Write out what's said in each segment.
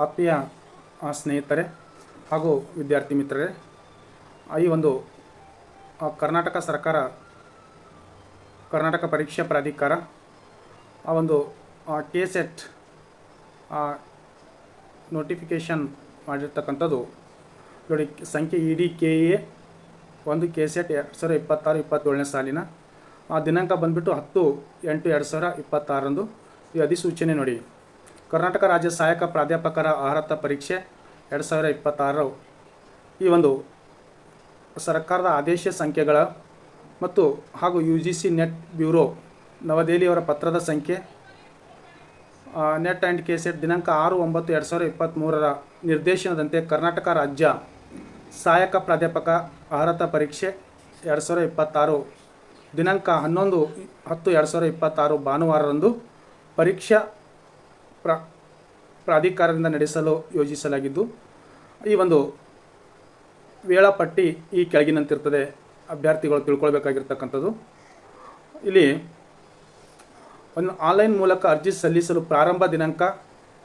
ಆತ್ಮೀಯ ಸ್ನೇಹಿತರೆ ಹಾಗೂ ವಿದ್ಯಾರ್ಥಿ ಮಿತ್ರರೇ, ಈ ಒಂದು ಕರ್ನಾಟಕ ಸರ್ಕಾರ, ಕರ್ನಾಟಕ ಪರೀಕ್ಷಾ ಪ್ರಾಧಿಕಾರ ಆ ಒಂದು KSET ನೋಟಿಫಿಕೇಷನ್ ಮಾಡಿರ್ತಕ್ಕಂಥದ್ದು ನೋಡಿ. ಸಂಖ್ಯೆ EDKA 1 KSET 2026-27ನೇ ಸಾಲಿನ ದಿನಾಂಕ ಬಂದುಬಿಟ್ಟು 10/8/2026 ಈ ಅಧಿಸೂಚನೆ ನೋಡಿ. ಕರ್ನಾಟಕ ರಾಜ್ಯ ಸಹಾಯಕ ಪ್ರಾಧ್ಯಾಪಕರ ಅರ್ಹತಾ ಪರೀಕ್ಷೆ 2026 ಈ ಒಂದು ಸರ್ಕಾರದ ಆದೇಶ ಸಂಖ್ಯೆಗಳ ಮತ್ತು ಹಾಗೂ UGC ನೆಟ್ ಬ್ಯೂರೋ ನವದೆಹಲಿಯವರ ಪತ್ರದ ಸಂಖ್ಯೆ ನೆಟ್ ಆ್ಯಂಡ್ KSET ದಿನಾಂಕ 6/9/2023 ನಿರ್ದೇಶನದಂತೆ ಕರ್ನಾಟಕ ರಾಜ್ಯ ಸಹಾಯಕ ಪ್ರಾಧ್ಯಾಪಕ ಅರ್ಹತಾ ಪರೀಕ್ಷೆ 2026 ದಿನಾಂಕ 11/10/2026 ಭಾನುವಾರರಂದು ಪರೀಕ್ಷಾ ಪ್ರಾಧಿಕಾರದಿಂದ ನಡೆಸಲು ಯೋಜಿಸಲಾಗಿದ್ದು, ಈ ಒಂದು ವೇಳಾಪಟ್ಟಿ ಈ ಕೆಳಗಿನಂತಿರ್ತದೆ. ಅಭ್ಯರ್ಥಿಗಳು ತಿಳ್ಕೊಳ್ಬೇಕಾಗಿರ್ತಕ್ಕಂಥದ್ದು, ಇಲ್ಲಿ ಒಂದು ಆನ್ಲೈನ್ ಮೂಲಕ ಅರ್ಜಿ ಸಲ್ಲಿಸಲು ಪ್ರಾರಂಭ ದಿನಾಂಕ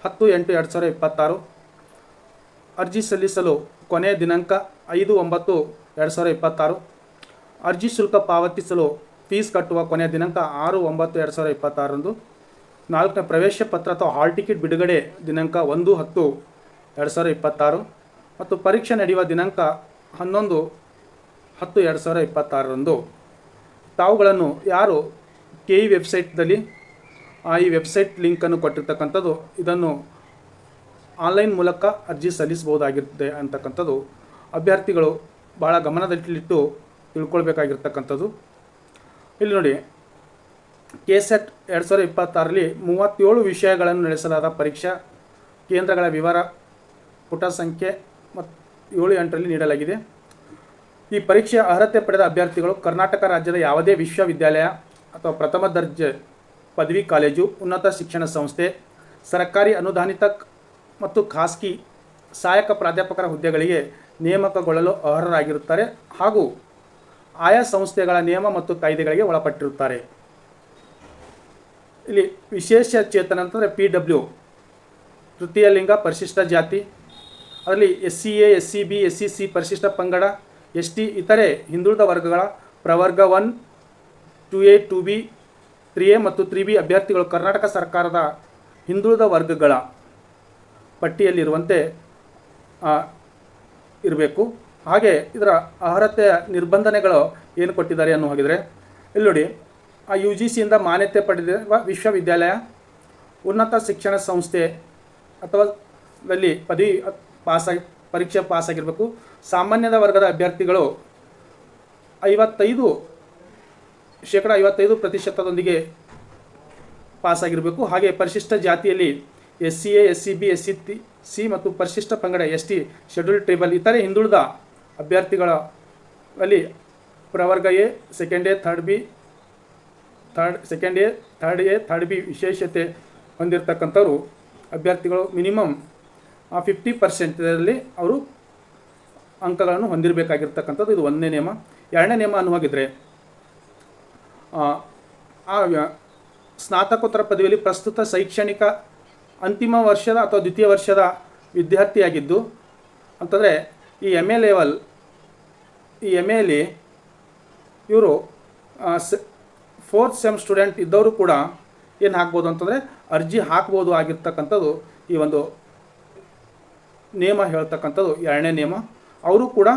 10/8/2026, ಅರ್ಜಿ ಸಲ್ಲಿಸಲು ಕೊನೆಯ ದಿನಾಂಕ 5/9/2026, ಅರ್ಜಿ ಶುಲ್ಕ ಪಾವತಿಸಲು ಫೀಸ್ ಕಟ್ಟುವ ಕೊನೆಯ ದಿನಾಂಕ 6/9/2026, 4ನೇ ಪ್ರವೇಶ ಪತ್ರ ಅಥವಾ ಹಾಲ್ ಟಿಕೆಟ್ ಬಿಡುಗಡೆ ದಿನಾಂಕ 1/10/2026 ಮತ್ತು ಪರೀಕ್ಷೆ ನಡೆಯುವ ದಿನಾಂಕ 11/10/2026 ತಾವುಗಳನ್ನು ಯಾರು KE ವೆಬ್ಸೈಟ್ದಲ್ಲಿ ಈ ವೆಬ್ಸೈಟ್ ಲಿಂಕನ್ನು ಕೊಟ್ಟಿರ್ತಕ್ಕಂಥದ್ದು, ಇದನ್ನು ಆನ್ಲೈನ್ ಮೂಲಕ ಅರ್ಜಿ ಸಲ್ಲಿಸಬಹುದಾಗಿರುತ್ತೆ ಅಂತಕ್ಕಂಥದ್ದು ಅಭ್ಯರ್ಥಿಗಳು ಭಾಳ ಗಮನದಲ್ಲಿಟ್ಟು ತಿಳ್ಕೊಳ್ಬೇಕಾಗಿರ್ತಕ್ಕಂಥದ್ದು. ಇಲ್ಲಿ ನೋಡಿ, KSET 2026ರಲ್ಲಿ 37 ವಿಷಯಗಳನ್ನು ನಡೆಸಲಾದ ಪರೀಕ್ಷಾ ಕೇಂದ್ರಗಳ ವಿವರ ಪುಟ ಸಂಖ್ಯೆ 7-8ರಲ್ಲಿ ನೀಡಲಾಗಿದೆ. ಈ ಪರೀಕ್ಷೆಯ ಅರ್ಹತೆ ಪಡೆದ ಅಭ್ಯರ್ಥಿಗಳು ಕರ್ನಾಟಕ ರಾಜ್ಯದ ಯಾವುದೇ ವಿಶ್ವವಿದ್ಯಾಲಯ ಅಥವಾ ಪ್ರಥಮ ದರ್ಜೆ ಪದವಿ ಕಾಲೇಜು, ಉನ್ನತ ಶಿಕ್ಷಣ ಸಂಸ್ಥೆ, ಸರ್ಕಾರಿ ಅನುದಾನಿತ ಮತ್ತು ಖಾಸಗಿ ಸಹಾಯಕ ಪ್ರಾಧ್ಯಾಪಕರ ಹುದ್ದೆಗಳಿಗೆ ನೇಮಕಗೊಳ್ಳಲು ಅರ್ಹರಾಗಿರುತ್ತಾರೆ ಹಾಗೂ ಆಯಾ ಸಂಸ್ಥೆಗಳ ನಿಯಮ ಮತ್ತು ಕಾಯ್ದೆಗಳಿಗೆ ಒಳಪಟ್ಟಿರುತ್ತಾರೆ. ಇಲ್ಲಿ ವಿಶೇಷ ಚೇತನ ಅಂತಂದರೆ PW, ತೃತೀಯ ಲಿಂಗ, ಪರಿಶಿಷ್ಟ ಜಾತಿ, ಅದರಲ್ಲಿ SCA, SCB, SCC, ಪರಿಶಿಷ್ಟ ಪಂಗಡ, ST, ಇತರೆ ಹಿಂದುಳಿದ ವರ್ಗಗಳ ಪ್ರವರ್ಗ 1, 2A, 2B, 3A ಮತ್ತು 3B ಅಭ್ಯರ್ಥಿಗಳು ಕರ್ನಾಟಕ ಸರ್ಕಾರದ ಹಿಂದುಳಿದ ವರ್ಗಗಳ ಪಟ್ಟಿಯಲ್ಲಿರುವಂತೆ ಇರಬೇಕು. ಹಾಗೆ ಇದರ ಅರ್ಹತೆಯ ನಿರ್ಬಂಧನೆಗಳು ಏನು ಕೊಟ್ಟಿದ್ದಾರೆ ಅನ್ನೋ ಹಾಗಿದ್ರೆ, ಇಲ್ಲಿ ನೋಡಿ, UGCಯಿಂದ ಮಾನ್ಯತೆ ಪಡೆದಿರುವ ವಿಶ್ವವಿದ್ಯಾಲಯ, ಉನ್ನತ ಶಿಕ್ಷಣ ಸಂಸ್ಥೆ ಅಥವಾ ದಲ್ಲಿ ಪದವಿ ಪರೀಕ್ಷೆ ಪಾಸಾಗಿರಬೇಕು. ಸಾಮಾನ್ಯದ ವರ್ಗದ ಅಭ್ಯರ್ಥಿಗಳು 55% ಪಾಸಾಗಿರಬೇಕು. ಹಾಗೆ ಪರಿಶಿಷ್ಟ ಜಾತಿಯಲ್ಲಿ SCA, SCB, SCC ಮತ್ತು ಪರಿಶಿಷ್ಟ ಪಂಗಡ ST, ಶೆಡ್ಯೂಲ್ ಟ್ರೈಬಲ್, ಇತರೆ ಹಿಂದುಳಿದ ಅಭ್ಯರ್ಥಿಗಳಲ್ಲಿ ಪ್ರವರ್ಗ A, second A, third A, B ವಿಶೇಷತೆ ಹೊಂದಿರತಕ್ಕಂಥವ್ರು ಅಭ್ಯರ್ಥಿಗಳು ಮಿನಿಮಮ್ 50% ಅವರು ಅಂಕಗಳನ್ನು ಹೊಂದಿರಬೇಕಾಗಿರ್ತಕ್ಕಂಥದ್ದು. ಇದು 1ನೇ ನಿಯಮ. 2ನೇ ನಿಯಮ ಅನ್ನುವಾಗಿದ್ದರೆ, ಸ್ನಾತಕೋತ್ತರ ಪದವಿಯಲ್ಲಿ ಪ್ರಸ್ತುತ ಶೈಕ್ಷಣಿಕ ಅಂತಿಮ ವರ್ಷದ ಅಥವಾ ದ್ವಿತೀಯ ವರ್ಷದ ವಿದ್ಯಾರ್ಥಿಯಾಗಿದ್ದು ಅಂತಂದರೆ ಈ MA ಲೆವೆಲ್, ಈ MAಲಿ ಇವರು 4th ಸೆಮ್ ಸ್ಟೂಡೆಂಟ್ ಇದ್ದವರು ಕೂಡ ಏನು ಹಾಕ್ಬೋದು ಅಂತಂದರೆ ಅರ್ಜಿ ಹಾಕ್ಬೋದು ಆಗಿರ್ತಕ್ಕಂಥದ್ದು ಈ ಒಂದು ನಿಯಮ ಹೇಳ್ತಕ್ಕಂಥದ್ದು 2ನೇ ನಿಯಮ. ಅವರು ಕೂಡ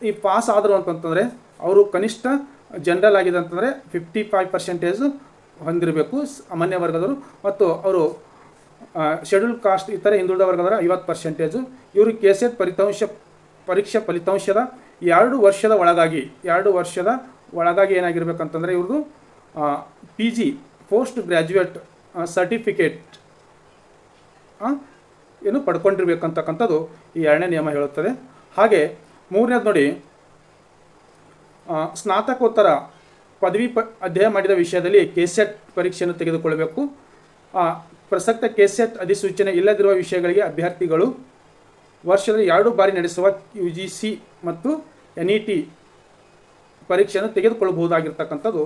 ಈ ಪಾಸ್ ಆದರು ಅಂತಂತಂದರೆ ಅವರು ಕನಿಷ್ಠ ಜನರಲ್ ಆಗಿದೆ ಅಂತಂದರೆ 55% ಹೊಂದಿರಬೇಕು ಸಾಮಾನ್ಯ ವರ್ಗದವರು, ಮತ್ತು ಅವರು ಶೆಡ್ಯೂಲ್ ಕಾಸ್ಟ್ ಇತರೆ ಹಿಂದುಳಿದ ವರ್ಗದವರ 50%. ಇವರು KSET ಪರೀಕ್ಷಾ ಫಲಿತಾಂಶದ 2 ವರ್ಷದ ಒಳಗಾಗಿ ಏನಾಗಿರ್ಬೇಕಂತಂದರೆ ಇವ್ರದ್ದು PG ಪೋಸ್ಟ್ ಗ್ರ್ಯಾಜುಯೇಟ್ ಸರ್ಟಿಫಿಕೇಟ್ ಏನು ಪಡ್ಕೊಂಡಿರ್ಬೇಕಂತಕ್ಕಂಥದ್ದು ಈ 2ನೇ ನಿಯಮ ಹೇಳುತ್ತದೆ. ಹಾಗೆ 3ನೇದು ನೋಡಿ, ಸ್ನಾತಕೋತ್ತರ ಪದವಿ ಅಧ್ಯಯನ ಮಾಡಿದ ವಿಷಯದಲ್ಲಿ KSET ಪರೀಕ್ಷೆಯನ್ನು ತೆಗೆದುಕೊಳ್ಳಬೇಕು. ಪ್ರಸಕ್ತ KSET ಅಧಿಸೂಚನೆ ಇಲ್ಲದಿರುವ ವಿಷಯಗಳಿಗೆ ಅಭ್ಯರ್ಥಿಗಳು ವರ್ಷದಲ್ಲಿ 2 ಬಾರಿ ನಡೆಸುವ UGC ಮತ್ತು NET ಪರೀಕ್ಷೆಯನ್ನು ತೆಗೆದುಕೊಳ್ಳಬಹುದಾಗಿರ್ತಕ್ಕಂಥದ್ದು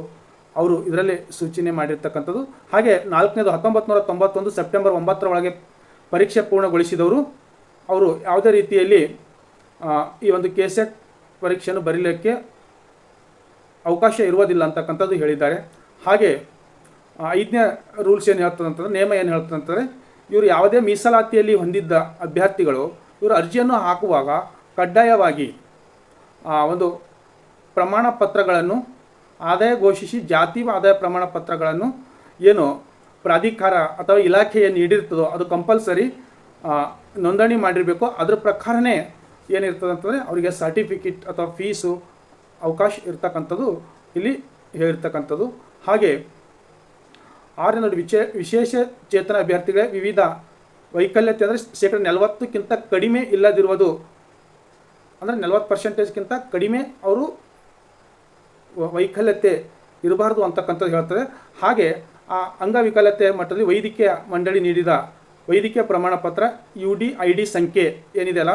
ಅವರು ಇದರಲ್ಲಿ ಸೂಚನೆ ಮಾಡಿರ್ತಕ್ಕಂಥದ್ದು. ಹಾಗೆ 4ನೇದು 1991 ಸೆಪ್ಟೆಂಬರ್ 9 ಒಳಗೆ ಪರೀಕ್ಷೆ ಪೂರ್ಣಗೊಳಿಸಿದವರು ಅವರು ಯಾವುದೇ ರೀತಿಯಲ್ಲಿ ಈ ಒಂದು KCET ಪರೀಕ್ಷೆಯನ್ನು ಬರೀಲಿಕ್ಕೆ ಅವಕಾಶ ಇರುವುದಿಲ್ಲ ಅಂತಕ್ಕಂಥದ್ದು ಹೇಳಿದ್ದಾರೆ. ಹಾಗೆ 5ನೇ ರೂಲ್ಸ್ ಏನು ಹೇಳ್ತದೆ ಅಂತಂದರೆ, ನಿಯಮ ಏನು ಹೇಳ್ತದೆ ಅಂತಂದರೆ, ಇವರು ಯಾವುದೇ ಮೀಸಲಾತಿಯಲ್ಲಿ ಹೊಂದಿದ್ದ ಅಭ್ಯರ್ಥಿಗಳು ಇವರು ಅರ್ಜಿಯನ್ನು ಹಾಕುವಾಗ ಕಡ್ಡಾಯವಾಗಿ ಒಂದು ಪ್ರಮಾಣ ಪತ್ರಗಳನ್ನು ಆದಾಯ ಘೋಷಿಸಿ ಜಾತಿ ಆದಾಯ ಪ್ರಮಾಣ ಪತ್ರಗಳನ್ನು ಏನು ಪ್ರಾಧಿಕಾರ ಅಥವಾ ಇಲಾಖೆಯ ನೀಡಿರ್ತದೋ ಅದು ಕಂಪಲ್ಸರಿ ನೋಂದಣಿ ಮಾಡಿರಬೇಕು. ಅದ್ರ ಪ್ರಕಾರನೇ ಏನಿರ್ತದೆ ಅಂತಂದರೆ ಅವರಿಗೆ ಸರ್ಟಿಫಿಕೇಟ್ ಅಥವಾ ಫೀಸು ಅವಕಾಶ ಇರ್ತಕ್ಕಂಥದ್ದು ಇಲ್ಲಿ ಹೇಳಿರ್ತಕ್ಕಂಥದ್ದು. ಹಾಗೆ 6ನೇದು ವಿಶೇಷ ಚೇತನ ಅಭ್ಯರ್ಥಿಗಳೇ ವಿವಿಧ ವೈಕಲ್ಯತೆ ಅಂದರೆ 40% ಕಡಿಮೆ ಇಲ್ಲದಿರುವುದು, ಅಂದರೆ 40% ಕಡಿಮೆ ಅವರು ವೈಕಲ್ಯತೆ ಇರಬಾರ್ದು ಅಂತಕ್ಕಂಥದ್ದು ಹೇಳ್ತದೆ. ಹಾಗೆ ಆ ಅಂಗವಿಕಲತೆ ಮಟ್ಟದಲ್ಲಿ ವೈದ್ಯಕೀಯ ಮಂಡಳಿ ನೀಡಿದ ವೈದ್ಯಕೀಯ ಪ್ರಮಾಣ ಪತ್ರ UDID ಸಂಖ್ಯೆ ಏನಿದೆಯಲ್ಲ,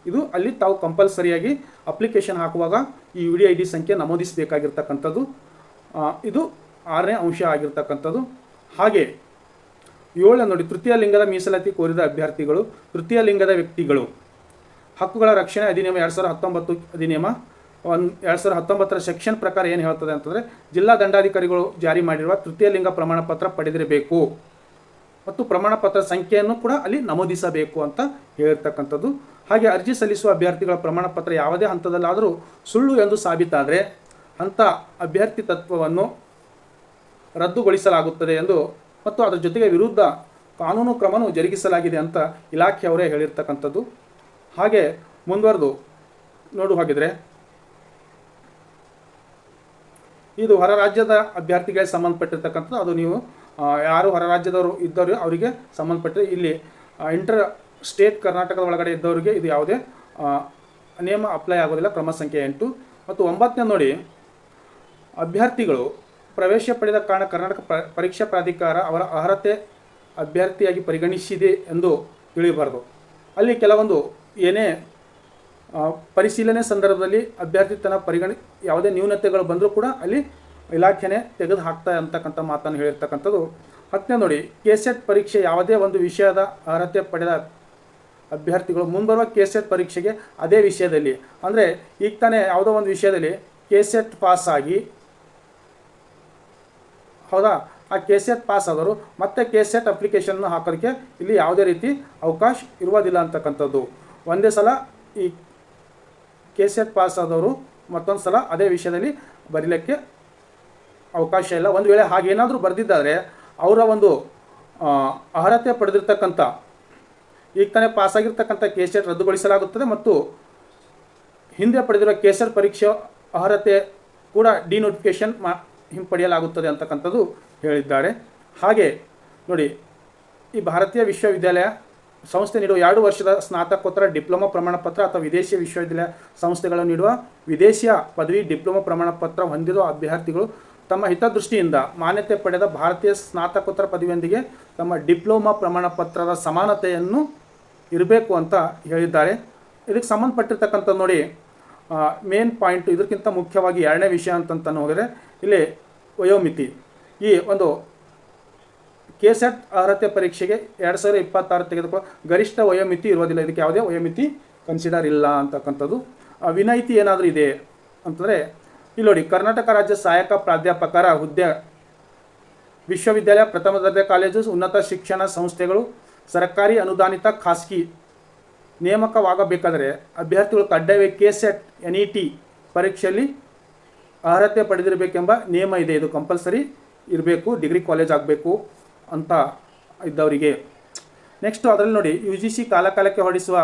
ಇದು ಅಲ್ಲಿ ತಾವು ಕಂಪಲ್ಸರಿಯಾಗಿ ಅಪ್ಲಿಕೇಶನ್ ಹಾಕುವಾಗ ಈ UDID ಸಂಖ್ಯೆ ನಮೂದಿಸಬೇಕಾಗಿರ್ತಕ್ಕಂಥದ್ದು. ಇದು 6ನೇ ಅಂಶ ಆಗಿರ್ತಕ್ಕಂಥದ್ದು. ಹಾಗೆ 7 ನೋಡಿ, ತೃತೀಯ ಲಿಂಗದ ಮೀಸಲಾತಿ ಕೋರಿದ ಅಭ್ಯರ್ಥಿಗಳು, ತೃತೀಯ ಲಿಂಗದ ವ್ಯಕ್ತಿಗಳು ಹಕ್ಕುಗಳ ರಕ್ಷಣೆ ಅಧಿನಿಯಮ 2019 ಅಧಿನಿಯಮ 2019 ಸೆಕ್ಷನ್ ಪ್ರಕಾರ ಏನು ಹೇಳ್ತದೆ ಅಂತಂದರೆ, ಜಿಲ್ಲಾ ದಂಡಾಧಿಕಾರಿಗಳು ಜಾರಿ ಮಾಡಿರುವ ತೃತೀಯ ಲಿಂಗ ಪ್ರಮಾಣ ಪತ್ರ ಪಡೆದಿರಬೇಕು ಮತ್ತು ಪ್ರಮಾಣ ಪತ್ರ ಸಂಖ್ಯೆಯನ್ನು ಕೂಡ ಅಲ್ಲಿ ನಮೂದಿಸಬೇಕು ಅಂತ ಹೇಳಿರ್ತಕ್ಕಂಥದ್ದು. ಹಾಗೆ ಅರ್ಜಿ ಸಲ್ಲಿಸುವ ಅಭ್ಯರ್ಥಿಗಳ ಪ್ರಮಾಣ ಪತ್ರ ಯಾವುದೇ ಹಂತದಲ್ಲಾದರೂ ಸುಳ್ಳು ಎಂದು ಸಾಬೀತಾದರೆ ಅಂಥ ಅಭ್ಯರ್ಥಿ ತತ್ವವನ್ನು ರದ್ದುಗೊಳಿಸಲಾಗುತ್ತದೆ ಎಂದು ಮತ್ತು ಅದರ ಜೊತೆಗೆ ವಿರುದ್ಧ ಕಾನೂನು ಕ್ರಮವನ್ನು ಜರುಗಿಸಲಾಗಿದೆ ಅಂತ ಇಲಾಖೆಯವರೇ ಹೇಳಿರ್ತಕ್ಕಂಥದ್ದು. ಹಾಗೆ ಮುಂದುವರೆದು ನೋಡು ಹಾಗಿದ್ರೆ, ಇದು ಹೊರ ರಾಜ್ಯದ ಅಭ್ಯರ್ಥಿಗಳಿಗೆ ಸಂಬಂಧಪಟ್ಟಿರ್ತಕ್ಕಂಥದ್ದು. ಅದು ನೀವು ಯಾರು ಹೊರ ರಾಜ್ಯದವರು ಇದ್ದವರು ಅವರಿಗೆ ಸಂಬಂಧಪಟ್ಟ, ಇಲ್ಲಿ ಇಂಟರ್ ಸ್ಟೇಟ್ ಕರ್ನಾಟಕದ ಒಳಗಡೆ ಇದ್ದವರಿಗೆ ಇದು ಯಾವುದೇ ನಿಯಮ ಅಪ್ಲೈ ಆಗೋದಿಲ್ಲ. ಕ್ರಮ ಸಂಖ್ಯೆ 8 ಮತ್ತು 9ನೇ ನೋಡಿ, ಅಭ್ಯರ್ಥಿಗಳು ಪ್ರವೇಶ ಪಡೆದ ಕಾರಣ ಕರ್ನಾಟಕ ಪರೀಕ್ಷಾ ಪ್ರಾಧಿಕಾರ ಅವರ ಅರ್ಹತೆ ಅಭ್ಯರ್ಥಿಯಾಗಿ ಪರಿಗಣಿಸಿದೆ ಎಂದು ತಿಳಿಯಬಾರದು. ಅಲ್ಲಿ ಕೆಲವೊಂದು ಏನೇ ಪರಿಶೀಲನೆ ಸಂದರ್ಭದಲ್ಲಿ ಅಭ್ಯರ್ಥಿತನ ಯಾವುದೇ ನ್ಯೂನತೆಗಳು ಬಂದರೂ ಕೂಡ ಅಲ್ಲಿ ಇಲಾಖೆನೇ ತೆಗೆದು ಹಾಕ್ತಾ ಅಂತಕ್ಕಂಥ ಮಾತನ್ನು ಹೇಳಿರ್ತಕ್ಕಂಥದ್ದು. 10ನೇ ನೋಡಿ, KCET ಪರೀಕ್ಷೆ ಯಾವುದೇ ಒಂದು ವಿಷಯದ ಅರ್ಹತೆ ಪಡೆದ ಅಭ್ಯರ್ಥಿಗಳು ಮುಂಬರುವ KCET ಪರೀಕ್ಷೆಗೆ ಅದೇ ವಿಷಯದಲ್ಲಿ, ಅಂದರೆ ಈಗ ತಾನೇ ಯಾವುದೋ ಒಂದು ವಿಷಯದಲ್ಲಿ KCET ಪಾಸ್ ಆಗಿ, ಹೌದಾ, ಆ KCET ಪಾಸ್ ಆದವರು ಮತ್ತೆ KCET ಅಪ್ಲಿಕೇಶನ್ನ ಹಾಕೋದಕ್ಕೆ ಇಲ್ಲಿ ಯಾವುದೇ ರೀತಿ ಅವಕಾಶ ಇರುವುದಿಲ್ಲ ಅಂತಕ್ಕಂಥದ್ದು. ಒಂದೇ ಸಲ ಈ KCET ಪಾಸ್ ಆದವರು ಮತ್ತೊಂದು ಸಲ ಅದೇ ವಿಷಯದಲ್ಲಿ ಬರೀಲಿಕ್ಕೆ ಅವಕಾಶ ಇಲ್ಲ. ಒಂದು ವೇಳೆ ಹಾಗೇನಾದರೂ ಬರೆದಿದ್ದಾರೆ ಅವರ ಒಂದು ಅರ್ಹತೆ ಪಡೆದಿರ್ತಕ್ಕಂಥ ಈಗ ತಾನೇ ಪಾಸಾಗಿರ್ತಕ್ಕಂಥ KCET ರದ್ದುಗೊಳಿಸಲಾಗುತ್ತದೆ ಮತ್ತು ಹಿಂದೆ ಪಡೆದಿರುವ KCET ಪರೀಕ್ಷೆ ಅರ್ಹತೆ ಕೂಡ ಡಿನೋಟಿಫಿಕೇಷನ್ ಹಿಂಪಡೆಯಲಾಗುತ್ತದೆ ಅಂತಕ್ಕಂಥದ್ದು ಹೇಳಿದ್ದಾರೆ. ಹಾಗೆ ನೋಡಿ, ಈ ಭಾರತೀಯ ವಿಶ್ವವಿದ್ಯಾಲಯ ಸಂಸ್ಥೆ ನೀಡುವ 2 ವರ್ಷದ ಸ್ನಾತಕೋತ್ತರ ಡಿಪ್ಲೊಮಾ ಪ್ರಮಾಣ ಪತ್ರ ಅಥವಾ ವಿದೇಶಿ ವಿಶ್ವವಿದ್ಯಾಲಯ ಸಂಸ್ಥೆಗಳು ನೀಡುವ ವಿದೇಶಿಯ ಪದವಿ ಡಿಪ್ಲೊಮಾ ಪ್ರಮಾಣ ಪತ್ರ ಹೊಂದಿರುವ ಅಭ್ಯರ್ಥಿಗಳು ತಮ್ಮ ಹಿತದೃಷ್ಟಿಯಿಂದ ಮಾನ್ಯತೆ ಪಡೆದ ಭಾರತೀಯ ಸ್ನಾತಕೋತ್ತರ ಪದವಿಯೊಂದಿಗೆ ತಮ್ಮ ಡಿಪ್ಲೊಮಾ ಪ್ರಮಾಣ ಪತ್ರದ ಸಮಾನತೆಯನ್ನು ಇರಬೇಕು ಅಂತ ಹೇಳಿದ್ದಾರೆ. ಇದಕ್ಕೆ ಸಂಬಂಧಪಟ್ಟಿರ್ತಕ್ಕಂಥ ನೋಡಿ ಮೇನ್ ಪಾಯಿಂಟ್, ಇದಕ್ಕಿಂತ ಮುಖ್ಯವಾಗಿ 2ನೇ ವಿಷಯ ಅಂತಂತ ಹೋದರೆ ಇಲ್ಲಿ ವಯೋಮಿತಿ. ಈ ಒಂದು KCET ಅರ್ಹತೆ ಪರೀಕ್ಷೆಗೆ 2026 ತೆಗೆದುಕೊಳ್ಳೋ ಗರಿಷ್ಠ ವಯೋಮಿತಿ ಇರುವುದಿಲ್ಲ. ಇದಕ್ಕೆ ಯಾವುದೇ ವಯೋಮಿತಿ ಕನ್ಸಿಡರ್ ಇಲ್ಲ ಅಂತಕ್ಕಂಥದ್ದು. ವಿನಾಯಿತಿ ಏನಾದರೂ ಇದೆ ಅಂತಂದರೆ ಇಲ್ಲಿ ನೋಡಿ, ಕರ್ನಾಟಕ ರಾಜ್ಯ ಸಹಾಯಕ ಪ್ರಾಧ್ಯಾಪಕರ ಹುದ್ದೆ, ವಿಶ್ವವಿದ್ಯಾಲಯ, ಪ್ರಥಮ ದರ್ಜೆ ಕಾಲೇಜು, ಉನ್ನತ ಶಿಕ್ಷಣ ಸಂಸ್ಥೆಗಳು, ಸರ್ಕಾರಿ ಅನುದಾನಿತ ಖಾಸಗಿ ನೇಮಕವಾಗಬೇಕಾದರೆ ಅಭ್ಯರ್ಥಿಗಳು ಕಡ್ಡಾಯವಾಗಿ KCET NET ಪರೀಕ್ಷೆಯಲ್ಲಿ ಅರ್ಹತೆ ಪಡೆದಿರಬೇಕೆಂಬ ನಿಯಮ ಇದೆ. ಇದು ಕಂಪಲ್ಸರಿ ಇರಬೇಕು, ಡಿಗ್ರಿ ಕಾಲೇಜ್ ಆಗಬೇಕು ಅಂತ ಇದ್ದವರಿಗೆ. ನೆಕ್ಸ್ಟು ಅದರಲ್ಲಿ ನೋಡಿ, UGC ಕಾಲಕಾಲಕ್ಕೆ ಹೊರಡಿಸುವ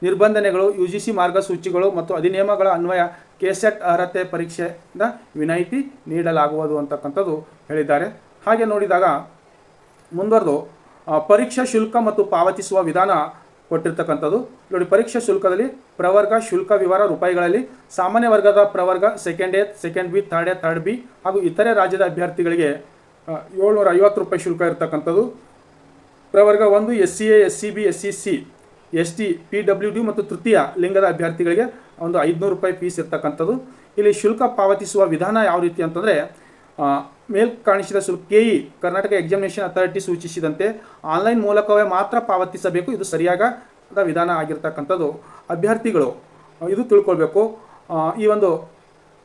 ನಿರ್ಬಂಧನೆಗಳು, UGC ಮಾರ್ಗಸೂಚಿಗಳು ಮತ್ತು ಅಧಿನಿಯಮಗಳ ಅನ್ವಯ KCET ಅರ್ಹತೆ ಪರೀಕ್ಷೆಯಿಂದ ವಿನಾಯಿತಿ ನೀಡಲಾಗುವುದು ಅಂತಕ್ಕಂಥದ್ದು ಹೇಳಿದ್ದಾರೆ. ಹಾಗೆ ನೋಡಿದಾಗ ಮುಂದುವರೆದು ಪರೀಕ್ಷಾ ಶುಲ್ಕ ಮತ್ತು ಪಾವತಿಸುವ ವಿಧಾನ ಕೊಟ್ಟಿರ್ತಕ್ಕಂಥದ್ದು ನೋಡಿ. ಪರೀಕ್ಷಾ ಶುಲ್ಕದಲ್ಲಿ ಪ್ರವರ್ಗ ಶುಲ್ಕ ವಿವರ ರೂಪಾಯಿಗಳಲ್ಲಿ, ಸಾಮಾನ್ಯ ವರ್ಗದ ಪ್ರವರ್ಗ second A, second B, third A, third B ಹಾಗೂ ಇತರೆ ರಾಜ್ಯದ ಅಭ್ಯರ್ಥಿಗಳಿಗೆ 750 ರೂಪಾಯಿ ಶುಲ್ಕ ಇರತಕ್ಕಂಥದ್ದು. ಪ್ರವರ್ಗ 1 SCA, SCB, SCC, ST, PWD ಮತ್ತು ತೃತೀಯ ಲಿಂಗದ ಅಭ್ಯರ್ಥಿಗಳಿಗೆ ಒಂದು 500 ರೂಪಾಯಿ ಫೀಸ್ ಇರ್ತಕ್ಕಂಥದ್ದು. ಇಲ್ಲಿ ಶುಲ್ಕ ಪಾವತಿಸುವ ವಿಧಾನ ಯಾವ ರೀತಿ ಅಂತಂದರೆ, ಮೇಲ್ ಕಾಣಿಸಿದ ಶುಲ್ಕ KE ಕರ್ನಾಟಕ ಎಕ್ಸಾಮಿನೇಷನ್ ಅಥಾರಿಟಿ ಸೂಚಿಸಿದಂತೆ ಆನ್ಲೈನ್ ಮೂಲಕವೇ ಮಾತ್ರ ಪಾವತಿಸಬೇಕು. ಇದು ಸರಿಯಾದ ವಿಧಾನ ಆಗಿರ್ತಕ್ಕಂಥದ್ದು. ಅಭ್ಯರ್ಥಿಗಳು ಇದು ತಿಳ್ಕೊಳ್ಬೇಕು. ಈ ಒಂದು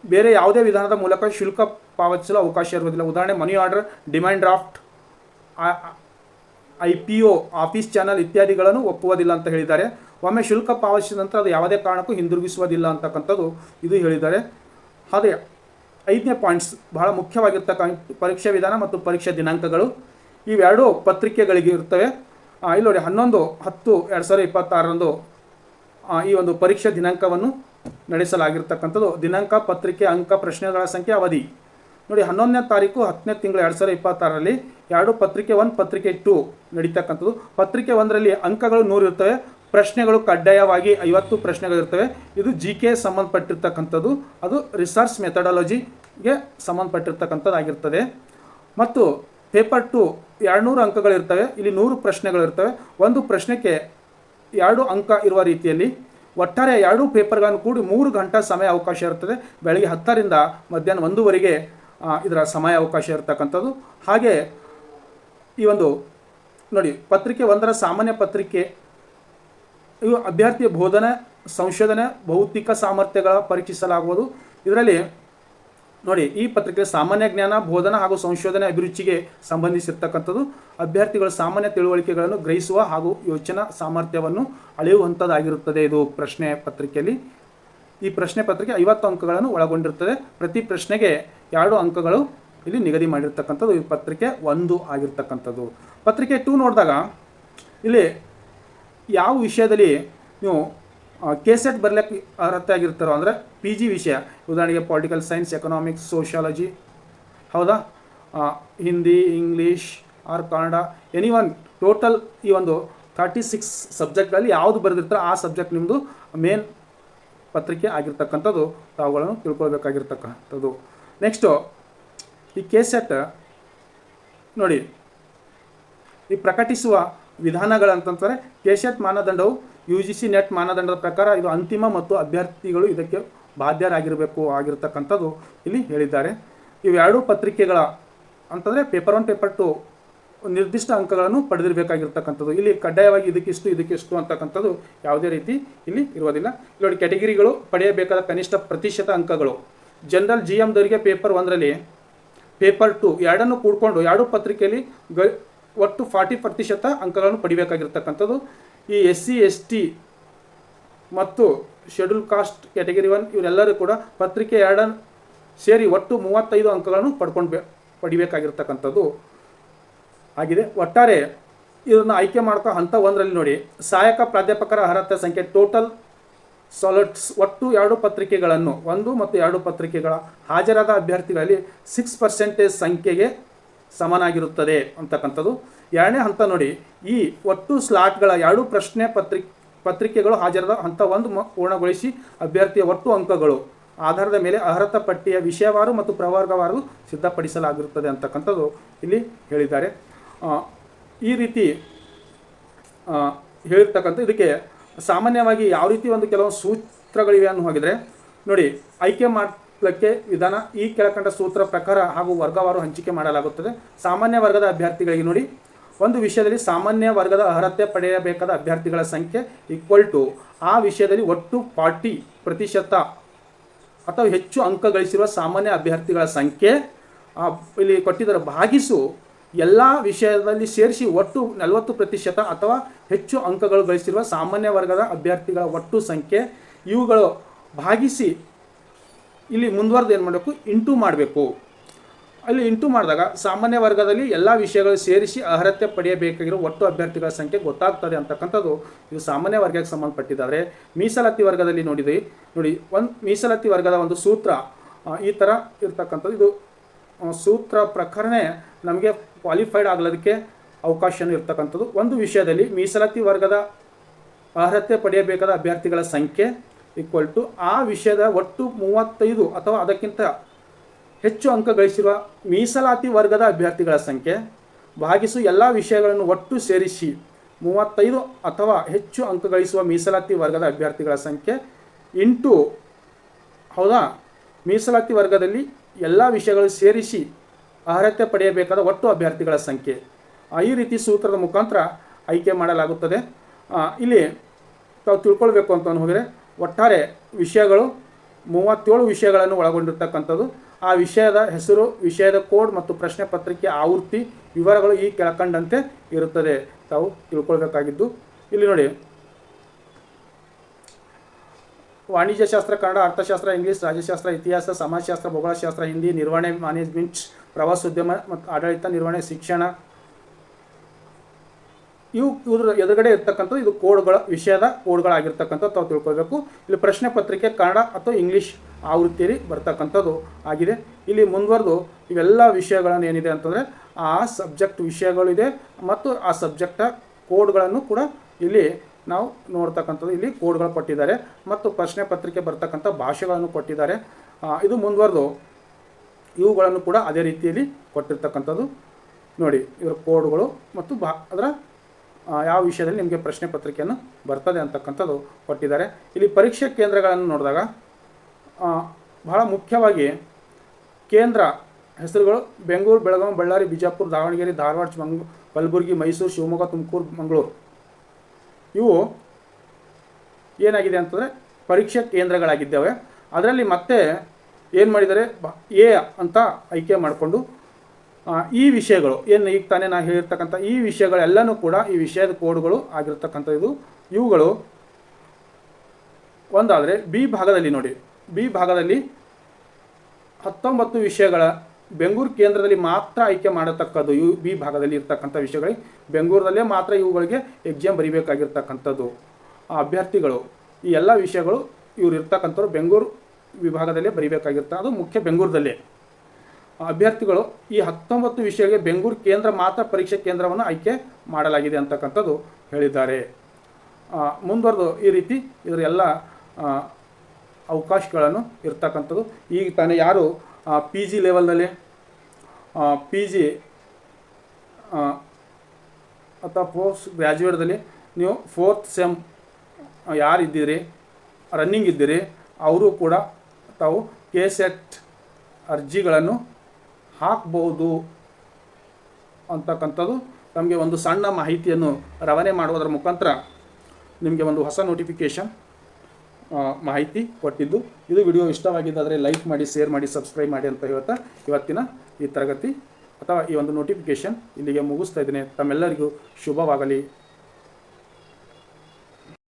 ಬೇರೆ ಯಾವುದೇ ವಿಧಾನದ ಮೂಲಕ ಶುಲ್ಕ ಪಾವತಿಸಲು ಅವಕಾಶ ಇರುವುದಿಲ್ಲ. ಉದಾಹರಣೆ money order, demand draft, IPO, office channel ಇತ್ಯಾದಿಗಳನ್ನು ಒಪ್ಪುವುದಿಲ್ಲ ಅಂತ ಹೇಳಿದ್ದಾರೆ. ಒಮ್ಮೆ ಶುಲ್ಕ ಪಾವತಿಸಿದ ನಂತರ ಅದು ಯಾವುದೇ ಕಾರಣಕ್ಕೂ ಹಿಂದಿರುಗಿಸುವುದಿಲ್ಲ ಅಂತಕ್ಕಂಥದ್ದು ಇದು ಹೇಳಿದ್ದಾರೆ. ಹಾಗೆ 5ನೇ ಪಾಯಿಂಟ್ಸ್ ಬಹಳ ಮುಖ್ಯವಾಗಿರ್ತಕ್ಕಂಥ ಪರೀಕ್ಷಾ ವಿಧಾನ ಮತ್ತು ಪರೀಕ್ಷಾ ದಿನಾಂಕಗಳು ಇವೆರಡೂ ಪತ್ರಿಕೆಗಳಿಗೆ ಇರ್ತವೆ. ಇಲ್ಲಿ ನೋಡಿ 11/10/2026 ಈ ಒಂದು ಪರೀಕ್ಷಾ ದಿನಾಂಕವನ್ನು ನಡೆಸಲಾಗಿರ್ತಕ್ಕಂಥದ್ದು. ದಿನಾಂಕ, ಪತ್ರಿಕೆ, ಅಂಕ, ಪ್ರಶ್ನೆಗಳ ಸಂಖ್ಯೆ, ಅವಧಿ ನೋಡಿ 11ನೇ ತಾರೀಕು 10ನೇ ತಿಂಗಳು 2026ರಲ್ಲಿ 2 ಪತ್ರಿಕೆ 1, ಪತ್ರಿಕೆ 2 ನಡೀತಕ್ಕಂಥದ್ದು. ಪತ್ರಿಕೆ 1ರಲ್ಲಿ ಅಂಕಗಳು 100 ಇರ್ತವೆ. ಪ್ರಶ್ನೆಗಳು ಕಡ್ಡಾಯವಾಗಿ 50 ಪ್ರಶ್ನೆಗಳಿರ್ತವೆ. ಇದು GK ಸಂಬಂಧಪಟ್ಟಿರ್ತಕ್ಕಂಥದ್ದು. ಅದು ರಿಸರ್ಚ್ ಮೆಥಡಾಲಜಿಗೆ ಸಂಬಂಧಪಟ್ಟಿರ್ತಕ್ಕಂಥದ್ದಾಗಿರ್ತದೆ. ಮತ್ತು ಪೇಪರ್ 2 200 ಅಂಕಗಳಿರ್ತವೆ. ಇಲ್ಲಿ 100 ಪ್ರಶ್ನೆಗಳಿರ್ತವೆ. ಒಂದು ಪ್ರಶ್ನೆಗೆ 2 ಅಂಕ ಇರುವ ರೀತಿಯಲ್ಲಿ ಒಟ್ಟಾರೆ 2 ಪೇಪರ್ಗಳನ್ನು ಕೂಡಿ 3 ಗಂಟೆ ಸಮಯ ಅವಕಾಶ ಇರ್ತದೆ. ಬೆಳಗ್ಗೆ 10ರಿಂದ ಮಧ್ಯಾಹ್ನ 1ವರೆಗೆ ಇದರ ಸಮಯ ಅವಕಾಶ ಇರತಕ್ಕಂಥದ್ದು. ಹಾಗೆ ಈ ಒಂದು ನೋಡಿ ಪತ್ರಿಕೆ 1ರ ಸಾಮಾನ್ಯ ಪತ್ರಿಕೆ ಇವು ಅಭ್ಯರ್ಥಿಯ ಬೋಧನೆ, ಸಂಶೋಧನೆ, ಭೌತಿಕ ಸಾಮರ್ಥ್ಯಗಳ ಪರೀಕ್ಷಿಸಲಾಗುವುದು. ಇದರಲ್ಲಿ ನೋಡಿ ಈ ಪತ್ರಿಕೆ ಸಾಮಾನ್ಯ ಜ್ಞಾನ, ಬೋಧನಾ ಹಾಗೂ ಸಂಶೋಧನೆ ಅಭಿರುಚಿಗೆ ಸಂಬಂಧಿಸಿರ್ತಕ್ಕಂಥದ್ದು. ಅಭ್ಯರ್ಥಿಗಳ ಸಾಮಾನ್ಯ ತಿಳುವಳಿಕೆಗಳನ್ನು ಗ್ರಹಿಸುವ ಹಾಗೂ ಯೋಚನಾ ಸಾಮರ್ಥ್ಯವನ್ನು ಅಳೆಯುವಂಥದ್ದಾಗಿರುತ್ತದೆ. ಇದು ಪ್ರಶ್ನೆ ಪತ್ರಿಕೆಯಲ್ಲಿ. ಈ ಪ್ರಶ್ನೆ ಪತ್ರಿಕೆ 50 ಅಂಕಗಳನ್ನು ಒಳಗೊಂಡಿರುತ್ತದೆ. ಪ್ರತಿ ಪ್ರಶ್ನೆಗೆ 2 ಅಂಕಗಳು ಇಲ್ಲಿ ನಿಗದಿ ಮಾಡಿರ್ತಕ್ಕಂಥದ್ದು. ಈ ಪತ್ರಿಕೆ 1 ಆಗಿರ್ತಕ್ಕಂಥದ್ದು. ಪತ್ರಿಕೆ 2 ನೋಡಿದಾಗ ಇಲ್ಲಿ ಯಾವ ವಿಷಯದಲ್ಲಿ ನೀವು KSET ಬರಲಿಕ್ಕೆ ಅರ್ಹತೆ ಆಗಿರ್ತಾರೋ ಅಂದರೆ PG ವಿಷಯ, ಉದಾಹರಣೆಗೆ ಪೊಲಿಟಿಕಲ್ ಸೈನ್ಸ್, ಎಕನಾಮಿಕ್ಸ್, ಸೋಷಿಯಾಲಜಿ, ಹೌದಾ, Hindi, English or Kannada, any one total ಈ ಒಂದು 36 ಸಬ್ಜೆಕ್ಟ್ಗಳಲ್ಲಿ ಯಾವುದು ಬರೆದಿರ್ತಾರೋ ಆ ಸಬ್ಜೆಕ್ಟ್ ನಿಮ್ಮದು ಮೇನ್ ಪತ್ರಿಕೆ ಆಗಿರ್ತಕ್ಕಂಥದ್ದು. ತಾವುಗಳನ್ನು ತಿಳ್ಕೊಳ್ಬೇಕಾಗಿರ್ತಕ್ಕಂಥದ್ದು. ನೆಕ್ಸ್ಟು ಈ KSET ನೋಡಿ ಈ ಪ್ರಕಟಿಸುವ ವಿಧಾನಗಳಂತಂದರೆ KSET ಮಾನದಂಡವು UGC ನೆಟ್ ಮಾನದಂಡದ ಪ್ರಕಾರ ಇದು ಅಂತಿಮ ಮತ್ತು ಅಭ್ಯರ್ಥಿಗಳು ಇದಕ್ಕೆ ಬಾಧ್ಯರಾಗಿರಬೇಕು ಆಗಿರ್ತಕ್ಕಂಥದ್ದು ಇಲ್ಲಿ ಹೇಳಿದ್ದಾರೆ. ಇವೆರಡೂ ಪತ್ರಿಕೆಗಳ ಅಂತಂದರೆ ಪೇಪರ್ 1, ಪೇಪರ್ 2 ನಿರ್ದಿಷ್ಟ ಅಂಕಗಳನ್ನು ಪಡೆದಿರಬೇಕಾಗಿರ್ತಕ್ಕಂಥದ್ದು. ಇಲ್ಲಿ ಕಡ್ಡಾಯವಾಗಿ ಇದಕ್ಕಿಷ್ಟು ಅಂತಕ್ಕಂಥದ್ದು ಯಾವುದೇ ರೀತಿ ಇಲ್ಲಿ ಇರುವುದಿಲ್ಲ. ಇಲ್ಲಿ ಕ್ಯಾಟಗಿರಿಗಳು ಪಡೆಯಬೇಕಾದ ಕನಿಷ್ಠ ಪ್ರತಿಶತ ಅಂಕಗಳು. ಜನರಲ್ GMದವರಿಗೆ ಪೇಪರ್ 1ರಲ್ಲಿ, ಪೇಪರ್ 2 ಎರಡನ್ನು ಕೂಡಿಕೊಂಡು 2 ಪತ್ರಿಕೆಯಲ್ಲಿ ಒಟ್ಟು 40% ಅಂಕಗಳನ್ನು ಪಡಿಬೇಕಾಗಿರ್ತಕ್ಕಂಥದ್ದು. ಈ SC ST ಮತ್ತು ಶೆಡ್ಯೂಲ್ ಕಾಸ್ಟ್ ಕ್ಯಾಟಗರಿ 1 ಇವರೆಲ್ಲರೂ ಕೂಡ ಪತ್ರಿಕೆ 2 ಸೇರಿ ಒಟ್ಟು 35 ಅಂಕಗಳನ್ನು ಪಡಿಬೇಕಾಗಿರ್ತಕ್ಕಂಥದ್ದು ಆಗಿದೆ. ಒಟ್ಟಾರೆ ಇದನ್ನು ಆಯ್ಕೆ ಮಾಡ್ಕೊ ಹಂತ 1ರಲ್ಲಿ ನೋಡಿ ಸಹಾಯಕ ಪ್ರಾಧ್ಯಾಪಕರ ಅರ್ಹತೆ ಸಂಖ್ಯೆ ಟೋಟಲ್ ಸಾಲಿಡ್ಸ್ ಒಟ್ಟು 2 ಪತ್ರಿಕೆಗಳನ್ನು 1 ಮತ್ತು 2 ಪತ್ರಿಕೆಗಳ ಹಾಜರಾದ ಅಭ್ಯರ್ಥಿಗಳಲ್ಲಿ 6% ಸಂಖ್ಯೆಗೆ ಸಮನಾಗಿರುತ್ತದೆ ಅಂತಕ್ಕಂಥದ್ದು. 2ನೇ ಹಂತ ನೋಡಿ ಈ ಒಟ್ಟು ಸ್ಲಾಟ್ಗಳ 2 ಪ್ರಶ್ನೆ ಪತ್ರಿಕೆಗಳು ಹಾಜರಾದ ಹಂತ 1 ಪೂರ್ಣಗೊಳಿಸಿ ಅಭ್ಯರ್ಥಿಯ ಒಟ್ಟು ಅಂಕಗಳು ಆಧಾರದ ಮೇಲೆ ಅರ್ಹತಾ ಪಟ್ಟಿಯ ವಿಷಯವಾರು ಮತ್ತು ಪ್ರವರ್ಗವಾರು ಸಿದ್ಧಪಡಿಸಲಾಗಿರುತ್ತದೆ ಅಂತಕ್ಕಂಥದ್ದು ಇಲ್ಲಿ ಹೇಳಿದ್ದಾರೆ. ಈ ರೀತಿ ಹೇಳಿರ್ತಕ್ಕಂಥ ಇದಕ್ಕೆ ಸಾಮಾನ್ಯವಾಗಿ ಯಾವ ರೀತಿ ಒಂದು ಕೆಲವು ಸೂತ್ರಗಳಿವೆ ಅನ್ನೋ ಹಾಗಿದ್ರೆ ನೋಡಿ ಆಯ್ಕೆ ಮಾಡಲಿಕ್ಕೆ ವಿಧಾನ ಈ ಕೆಳಕಂಡ ಸೂತ್ರ ಪ್ರಕಾರ ಹಾಗೂ ವರ್ಗವಾರು ಹಂಚಿಕೆ ಮಾಡಲಾಗುತ್ತದೆ. ಸಾಮಾನ್ಯ ವರ್ಗದ ಅಭ್ಯರ್ಥಿಗಳಿಗೆ ನೋಡಿ ಒಂದು ವಿಷಯದಲ್ಲಿ ಸಾಮಾನ್ಯ ವರ್ಗದ ಅರ್ಹತೆ ಪಡೆಯಬೇಕಾದ ಅಭ್ಯರ್ಥಿಗಳ ಸಂಖ್ಯೆ = ಆ ವಿಷಯದಲ್ಲಿ ಒಟ್ಟು 40% ಅಥವಾ ಹೆಚ್ಚು ಅಂಕ ಗಳಿಸಿರುವ ಸಾಮಾನ್ಯ ಅಭ್ಯರ್ಥಿಗಳ ಸಂಖ್ಯೆ ಇಲ್ಲಿ ಕೊಟ್ಟಿದ್ದಾರೆ ಭಾಗಿಸು ಎಲ್ಲ ವಿಷಯದಲ್ಲಿ ಸೇರಿಸಿ ಒಟ್ಟು 40% ಅಥವಾ ಹೆಚ್ಚು ಅಂಕಗಳು ಗಳಿಸಿರುವ ಸಾಮಾನ್ಯ ವರ್ಗದ ಅಭ್ಯರ್ಥಿಗಳ ಒಟ್ಟು ಸಂಖ್ಯೆ. ಇವುಗಳು ಭಾಗಿಸಿ ಇಲ್ಲಿ ಮುಂದುವರೆದು ಏನು ಮಾಡಬೇಕು, ಇಂಟು ಮಾಡಬೇಕು. ಅಲ್ಲಿ ಇಂಟು ಮಾಡಿದಾಗ ಸಾಮಾನ್ಯ ವರ್ಗದಲ್ಲಿ ಎಲ್ಲ ವಿಷಯಗಳು ಸೇರಿಸಿ ಅರ್ಹತೆ ಪಡೆಯಬೇಕಾಗಿರೋ ಒಟ್ಟು ಅಭ್ಯರ್ಥಿಗಳ ಸಂಖ್ಯೆ ಗೊತ್ತಾಗ್ತದೆ ಅಂತಕ್ಕಂಥದ್ದು ಇದು ಸಾಮಾನ್ಯ ವರ್ಗಕ್ಕೆ ಸಂಬಂಧಪಟ್ಟಿದ್ದಾರೆ. ಮೀಸಲಾತಿ ವರ್ಗದಲ್ಲಿ ನೋಡಿ ಒಂದು ಮೀಸಲಾತಿ ವರ್ಗದ ಒಂದು ಸೂತ್ರ ಈ ಥರ ಇರ್ತಕ್ಕಂಥದ್ದು. ಇದು ಸೂತ್ರ ಪ್ರಕಾರನೇ ನಮಗೆ ಕ್ವಾಲಿಫೈಡ್ ಆಗಲಿಕ್ಕೆ ಅವಕಾಶನೂ ಇರ್ತಕ್ಕಂಥದ್ದು. ಒಂದು ವಿಷಯದಲ್ಲಿ ಮೀಸಲಾತಿ ವರ್ಗದ ಅರ್ಹತೆ ಪಡೆಯಬೇಕಾದ ಅಭ್ಯರ್ಥಿಗಳ ಸಂಖ್ಯೆ = ಆ ವಿಷಯದ ಒಟ್ಟು 35 ಅಥವಾ ಅದಕ್ಕಿಂತ ಹೆಚ್ಚು ಅಂಕ ಗಳಿಸಿರುವ ಮೀಸಲಾತಿ ವರ್ಗದ ಅಭ್ಯರ್ಥಿಗಳ ಸಂಖ್ಯೆ ಭಾಗಿಸು ಎಲ್ಲ ವಿಷಯಗಳನ್ನು ಒಟ್ಟು ಸೇರಿಸಿ 35 ಅಥವಾ ಹೆಚ್ಚು ಅಂಕ ಗಳಿಸುವ ಮೀಸಲಾತಿ ವರ್ಗದ ಅಭ್ಯರ್ಥಿಗಳ ಸಂಖ್ಯೆ ಇಂಟು ಹೌದಾ ಮೀಸಲಾತಿ ವರ್ಗದಲ್ಲಿ ಎಲ್ಲ ವಿಷಯಗಳು ಸೇರಿಸಿ ಅರ್ಹತೆ ಪಡೆಯಬೇಕಾದ ಒಟ್ಟು ಅಭ್ಯರ್ಥಿಗಳ ಸಂಖ್ಯೆ. ಈ ರೀತಿ ಸೂತ್ರದ ಮುಖಾಂತರ ಆಯ್ಕೆ ಮಾಡಲಾಗುತ್ತದೆ. ಇಲ್ಲಿ ತಾವು ತಿಳ್ಕೊಳ್ಬೇಕು ಅಂತ ಹೋದರೆ ಒಟ್ಟಾರೆ ವಿಷಯಗಳು 37 ವಿಷಯಗಳನ್ನು ಒಳಗೊಂಡಿರ್ತಕ್ಕಂಥದ್ದು. ಆ ವಿಷಯದ ಹೆಸರು, ವಿಷಯದ ಕೋಡ್ ಮತ್ತು ಪ್ರಶ್ನೆ ಪತ್ರಿಕೆ ಆವೃತ್ತಿ ವಿವರಗಳು ಈ ಕೆಳಕಂಡಂತೆ ಇರುತ್ತದೆ. ತಾವು ತಿಳ್ಕೊಳ್ಬೇಕಾಗಿದ್ದು ಇಲ್ಲಿ ನೋಡಿ, ವಾಣಿಜ್ಯಶಾಸ್ತ್ರ, ಕನ್ನಡ, ಅರ್ಥಶಾಸ್ತ್ರ, ಇಂಗ್ಲೀಷ್, ರಾಜ್ಯಶಾಸ್ತ್ರ, ಇತಿಹಾಸ, ಸಮಾಜಶಾಸ್ತ್ರ, ಭೂಗೋಳಶಾಸ್ತ್ರ, ಹಿಂದಿ, ನಿರ್ವಹಣೆ, ಮ್ಯಾನೇಜ್ಮೆಂಟ್, ಪ್ರವಾಸೋದ್ಯಮ ಮತ್ತು ಆಡಳಿತ ನಿರ್ವಹಣೆ, ಶಿಕ್ಷಣ, ಇದ್ರ ಎದುರುಗಡೆ ಇರ್ತಕ್ಕಂಥದ್ದು ಇದು ಕೋಡ್ಗಳ, ವಿಷಯದ ಕೋಡ್ಗಳಾಗಿರ್ತಕ್ಕಂಥದ್ದು ತಾವು ತಿಳ್ಕೊಳ್ಬೇಕು. ಇಲ್ಲಿ ಪ್ರಶ್ನೆ ಪತ್ರಿಕೆ ಕನ್ನಡ ಅಥವಾ ಇಂಗ್ಲೀಷ್ ಆವೃತ್ತಿಯಲ್ಲಿ ಬರ್ತಕ್ಕಂಥದ್ದು ಆಗಿದೆ. ಇಲ್ಲಿ ಮುಂದುವರೆದು ಇವೆಲ್ಲ ವಿಷಯಗಳನ್ನು ಏನಿದೆ ಅಂತಂದರೆ ಆ ಸಬ್ಜೆಕ್ಟ್ ವಿಷಯಗಳಿದೆ ಮತ್ತು ಆ ಸಬ್ಜೆಕ್ಟ ಕೋಡ್ಗಳನ್ನು ಕೂಡ ಇಲ್ಲಿ ನಾವು ನೋಡ್ತಕ್ಕಂಥದ್ದು. ಇಲ್ಲಿ ಕೋಡ್ಗಳು ಕೊಟ್ಟಿದ್ದಾರೆ ಮತ್ತು ಪ್ರಶ್ನೆ ಪತ್ರಿಕೆ ಬರ್ತಕ್ಕಂಥ ಭಾಷೆಗಳನ್ನು ಕೊಟ್ಟಿದ್ದಾರೆ. ಇದು ಮುಂದುವರೆದು ಇವುಗಳನ್ನು ಕೂಡ ಅದೇ ರೀತಿಯಲ್ಲಿ ಕೊಟ್ಟಿರ್ತಕ್ಕಂಥದ್ದು. ನೋಡಿ, ಇದರ ಕೋಡ್ಗಳು ಮತ್ತು ಅದರ ಯಾವ ವಿಷಯದಲ್ಲಿ ನಿಮಗೆ ಪ್ರಶ್ನೆ ಪತ್ರಿಕೆಯನ್ನು ಬರ್ತದೆ ಅಂತಕ್ಕಂಥದ್ದು ಕೊಟ್ಟಿದ್ದಾರೆ. ಇಲ್ಲಿ ಪರೀಕ್ಷಾ ಕೇಂದ್ರಗಳನ್ನು ನೋಡಿದಾಗ ಬಹಳ ಮುಖ್ಯವಾಗಿ ಕೇಂದ್ರ ಹೆಸರುಗಳು ಬೆಂಗಳೂರು, ಬೆಳಗಾವಿ, ಬಳ್ಳಾರಿ, ಬಿಜಾಪುರ, ದಾವಣಗೆರೆ, ಧಾರವಾಡ, ಕಲಬುರಗಿ, ಮೈಸೂರು, ಶಿವಮೊಗ್ಗ, ತುಮಕೂರು, ಮಂಗಳೂರು ಇವು ಏನಾಗಿದೆ ಅಂತಂದರೆ ಪರೀಕ್ಷಾ ಕೇಂದ್ರಗಳಾಗಿದ್ದಾವೆ. ಅದರಲ್ಲಿ ಮತ್ತೆ ಏನು ಮಾಡಿದ್ದಾರೆ, ಎ ಅಂತ ಆಯ್ಕೆ ಮಾಡಿಕೊಂಡು ಈ ವಿಷಯಗಳು ಏನು ಈಗ ತಾನೇ ನಾನು ಹೇಳಿರ್ತಕ್ಕಂಥ ಈ ವಿಷಯಗಳೆಲ್ಲನೂ ಕೂಡ ಈ ವಿಷಯದ ಕೋಡ್ಗಳು ಆಗಿರ್ತಕ್ಕಂಥದ್ದು. ಇವುಗಳು ಒಂದಾದರೆ ಬಿ ಭಾಗದಲ್ಲಿ ನೋಡಿ, ಬಿ ಭಾಗದಲ್ಲಿ 19 ವಿಷಯಗಳ ಬೆಂಗಳೂರು ಕೇಂದ್ರದಲ್ಲಿ ಮಾತ್ರ ಆಯ್ಕೆ ಮಾಡತಕ್ಕದ್ದು. ಇವು ಬಿ ಭಾಗದಲ್ಲಿ ಇರ್ತಕ್ಕಂಥ ವಿಷಯಗಳಿಗೆ ಬೆಂಗಳೂರಲ್ಲೇ ಮಾತ್ರ ಇವುಗಳಿಗೆ ಎಕ್ಸಾಮ್ ಬರೀಬೇಕಾಗಿರ್ತಕ್ಕಂಥದ್ದು. ಅಭ್ಯರ್ಥಿಗಳು ಈ ಎಲ್ಲ ವಿಷಯಗಳು ಇವರು ಇರ್ತಕ್ಕಂಥವ್ರು ಬೆಂಗಳೂರು ವಿಭಾಗದಲ್ಲೇ ಬರೀಬೇಕಾಗಿರ್ತಾರೆ. ಅದು ಮುಖ್ಯ ಬೆಂಗಳೂರದಲ್ಲೇ. ಅಭ್ಯರ್ಥಿಗಳು ಈ 19 ವಿಷಯಗಳಿಗೆ ಬೆಂಗಳೂರು ಕೇಂದ್ರ ಮಾತ್ರ ಪರೀಕ್ಷಾ ಕೇಂದ್ರವನ್ನು ಆಯ್ಕೆ ಮಾಡಲಾಗಿದೆ ಅಂತಕ್ಕಂಥದ್ದು ಹೇಳಿದ್ದಾರೆ. ಮುಂದುವರೆದು ಈ ರೀತಿ ಇದರ ಎಲ್ಲ ಅವಕಾಶಗಳನ್ನು ಇರ್ತಕ್ಕಂಥದ್ದು. ಈಗ ತಾನೇ ಯಾರು ಪಿ ಜಿ ಲೆವೆಲ್ನಲ್ಲಿ ಪಿ ಜಿ ಅಥವಾ ಪೋಸ್ಟ್ ಗ್ರ್ಯಾಜುಯೇಟ್ದಲ್ಲಿ ನೀವು 4th ಸೆಮ್ ಯಾರಿದ್ದೀರಿ, ರನ್ನಿಂಗ್ ಇದ್ದೀರಿ, ಅವರು ಕೂಡ ತಾವು KSET ಅರ್ಜಿಗಳನ್ನು ಹಾಕ್ಬೋದು ಅಂತಕ್ಕಂಥದ್ದು ನಮಗೆ ಒಂದು ಸಣ್ಣ ಮಾಹಿತಿಯನ್ನು ರವಾನೆ ಮಾಡುವುದರ ಮುಖಾಂತರ ನಿಮಗೆ ಒಂದು ಹೊಸ ನೋಟಿಫಿಕೇಷನ್ ಮಾಹಿತಿ ಕೊಟ್ಟಿದ್ದು. ಇದು ವಿಡಿಯೋ ಇಷ್ಟವಾಗಿದ್ದಾದರೆ ಲೈಕ್ ಮಾಡಿ, ಶೇರ್ ಮಾಡಿ, ಸಬ್ಸ್ಕ್ರೈಬ್ ಮಾಡಿ ಅಂತ ಹೇಳ್ತಾ ಇವತ್ತಿನ ಈ ತರಗತಿ ಅಥವಾ ಈ ಒಂದು ನೋಟಿಫಿಕೇಷನ್ ಇಲ್ಲಿಗೆ ಮುಗಿಸ್ತಾ ಇದ್ದೀನಿ. ತಮ್ಮೆಲ್ಲರಿಗೂ ಶುಭವಾಗಲಿ.